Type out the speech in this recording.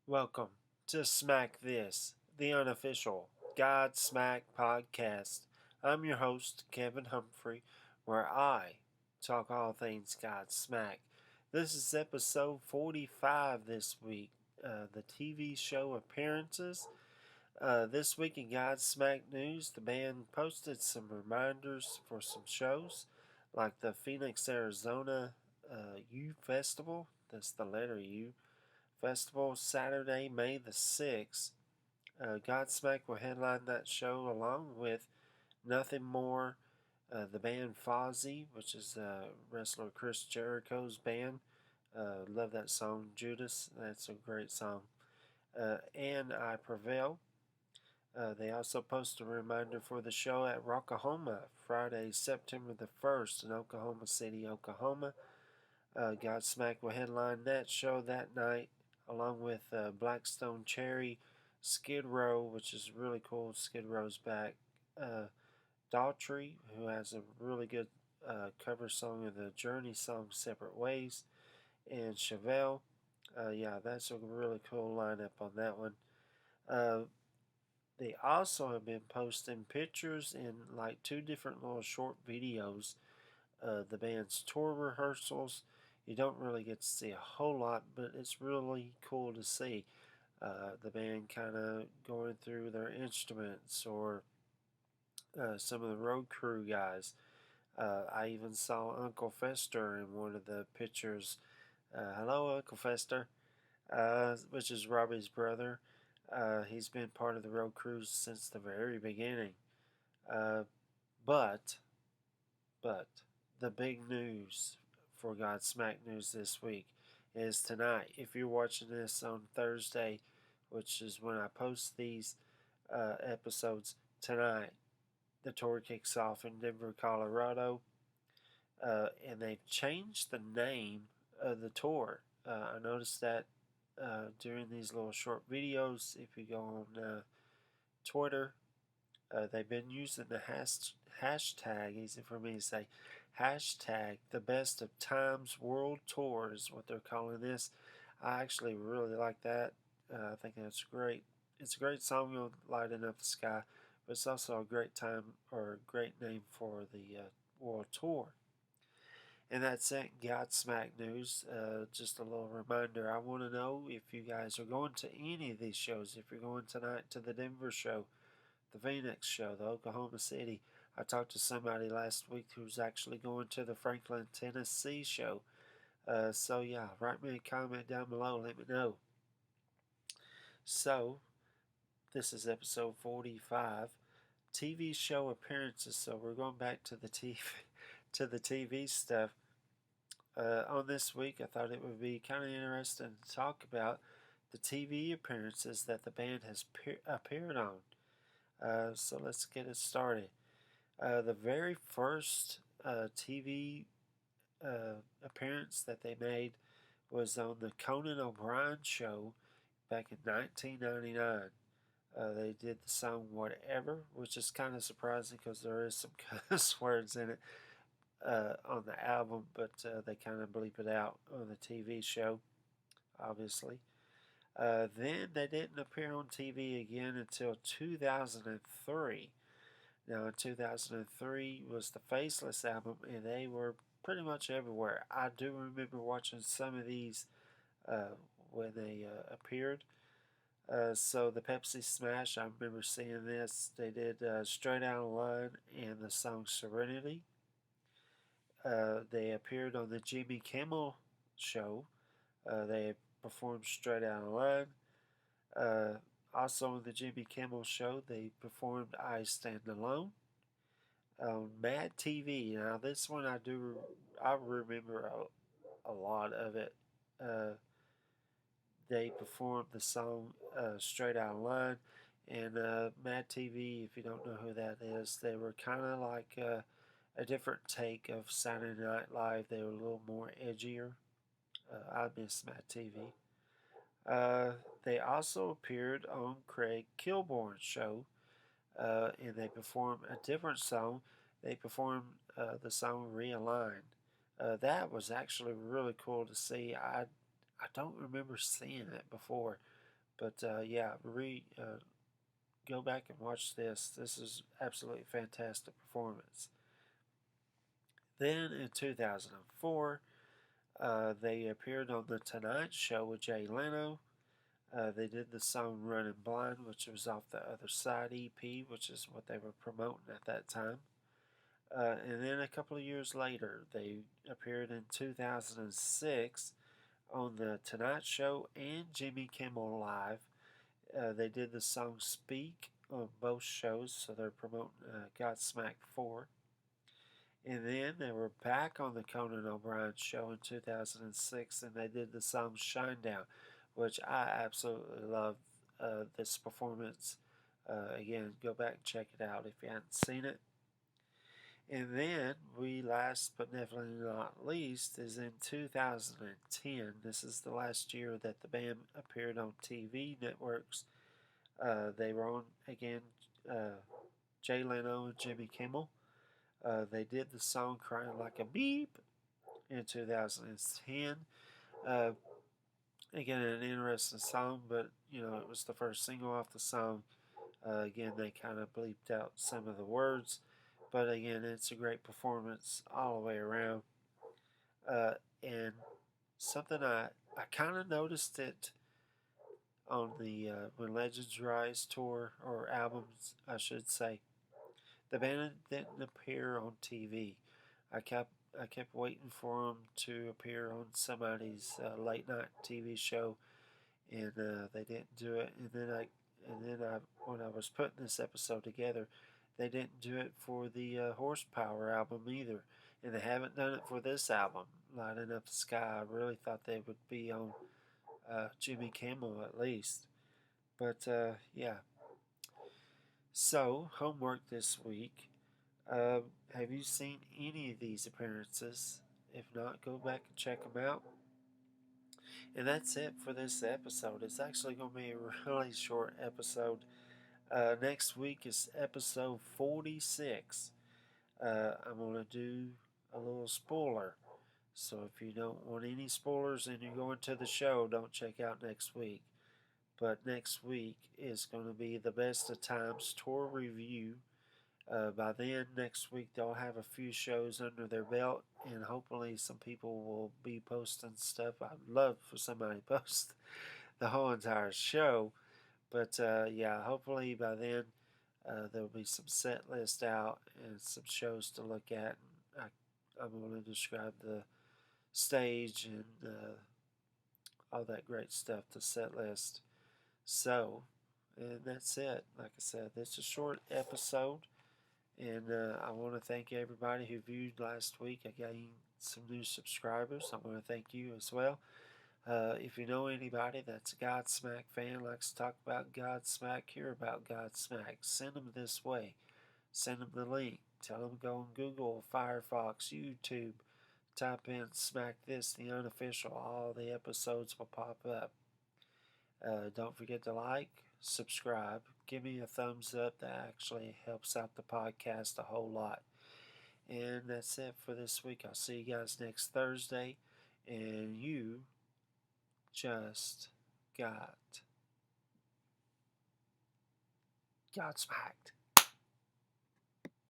Welcome to Smack This, the unofficial Godsmack podcast. I'm your host, Kevin Humphrey, where I talk all things Godsmack. This is episode 45 this week, the TV show appearances. This week in Godsmack News, the band posted some reminders for some shows, like the Phoenix, Arizona U Festival. That's the letter U Festival, Saturday, May the 6th. Godsmack will headline that show along with Nothing More, the band Fozzy, which is wrestler Chris Jericho's band. Love that song, Judas. That's a great song. And I Prevail. They also post a reminder for the show at Rockahoma, Friday, September the 1st in Oklahoma City, Oklahoma. Godsmack will headline that show that night, along with Blackstone Cherry, Skid Row, which is really cool. Skid Row's back. Uh, Daughtry, who has a really good cover song of the Journey song Separate Ways, and Chevelle. Yeah, that's a really cool lineup on that one. Uh, they also have been posting pictures in like two different little short videos, the band's tour rehearsals. You don't really get to see a whole lot, but it's really cool to see the band kind of going through their instruments or some of the road crew guys. I even saw Uncle Fester in one of the pictures. Hello, Uncle Fester, which is Robbie's brother. He's been part of the road crews since the very beginning. Uh, but But the big news for Godsmack News this week is tonight. If you're watching this on Thursday, which is when I post these episodes, tonight the tour kicks off in Denver, Colorado, and they've changed the name of the tour. I noticed that during these little short videos. If you go on Twitter, they've been using the hashtag, easy for me to say, hashtag the best of times world tour is what they're calling this. I actually really like that. I think that's great. It's a great song, you'll lighten up the sky, but it's also a great time or a great name for the world tour. And that's it, Godsmack News. Just a little reminder. I want to know if you guys are going to any of these shows. If you're going tonight to the Denver show, the Phoenix show, the Oklahoma City. I talked to somebody last week who's actually going to the Franklin, Tennessee show. So yeah, write me a comment down below. Let me know. So this is episode 45, TV show appearances. So we're going back to the TV, to the TV stuff. On this week, I thought it would be kind of interesting to talk about the TV appearances that the band has appeared on. So let's get it started. The very first TV appearance that they made was on the Conan O'Brien show back in 1999. They did the song Whatever, which is kind of surprising because there is some cuss words in it on the album, but they kind of bleep it out on the TV show, obviously. Then they didn't appear on TV again until 2003. Now, in 2003 was the Faceless album, and they were pretty much everywhere. I do remember watching some of these when they appeared. So the Pepsi Smash, I remember seeing this. They did Straight Out of Line and the song Serenity. They appeared on the Jimmy Kimmel show. They performed Straight Out of Line. Also on the Jimmy Kimmel show, they performed I Stand Alone. On Mad TV. Now this one I remember a lot of it. Uh, they performed the song Straight Out of Line, and Mad TV. If you don't know who that is, they were kind of like a different take of Saturday Night Live. They were a little more edgier. I miss Mad TV. They also appeared on Craig Kilborn's show, and they performed a different song. They performed the song Realign. That was actually really cool to see. I don't remember seeing it before, But yeah, go back and watch this. This is absolutely fantastic performance. Then in 2004, they appeared on The Tonight Show with Jay Leno. They did the song Running Blind, which was off the Other Side EP, which is what they were promoting at that time. And then a couple of years later, they appeared in 2006 on The Tonight Show and Jimmy Kimmel Live. They did the song Speak on both shows, so they're promoting Godsmack 4. And then they were back on the Conan O'Brien show in 2006 and they did the song Shinedown, which I absolutely love this performance. Again, go back and check it out if you haven't seen it. And then we last but definitely not least is in 2010. This is the last year that the band appeared on TV networks. They were on again, Jay Leno and Jimmy Kimmel. They did the song Crying Like a Beep in 2010. Uh, Again, an interesting song, but it was the first single off the song. Again, they kind of bleeped out some of the words, but again, it's a great performance all the way around. And something I kind of noticed it on the When Legends Rise tour, or albums, I should say. The band didn't appear on TV. I kept waiting for them to appear on somebody's late night TV show, and they didn't do it. When I was putting this episode together, they didn't do it for the Horsepower album either, and they haven't done it for this album, Lighting Up the Sky. I really thought they would be on Jimmy Kimmel at least, but yeah. So homework this week. Have you seen any of these appearances? If not, go back and check them out. And that's it for this episode. It's actually going to be a really short episode. Next week is episode 46. I'm going to do a little spoiler. So if you don't want any spoilers and you're going to the show, don't check out next week. But next week is going to be the Best of Times tour review. By then, next week, they'll have a few shows under their belt, and hopefully, some people will be posting stuff. I'd love for somebody to post the whole entire show, but yeah, hopefully by then, there'll be some set list out and some shows to look at. I'm going to describe the stage and all that great stuff, the set list. So, and that's it. Like I said, this is a short episode. And I want to thank everybody who viewed last week. I gained some new subscribers. I want to thank you as well. If you know anybody that's a Godsmack fan, likes to talk about Godsmack, hear about Godsmack, send them this way. Send them the link. Tell them to go on Google, Firefox, YouTube. Type in Smack This, the unofficial. All the episodes will pop up. Don't forget to like, subscribe, give me a thumbs up. That actually helps out the podcast a whole lot. And that's it for this week. I'll see you guys next Thursday. And you just got smacked.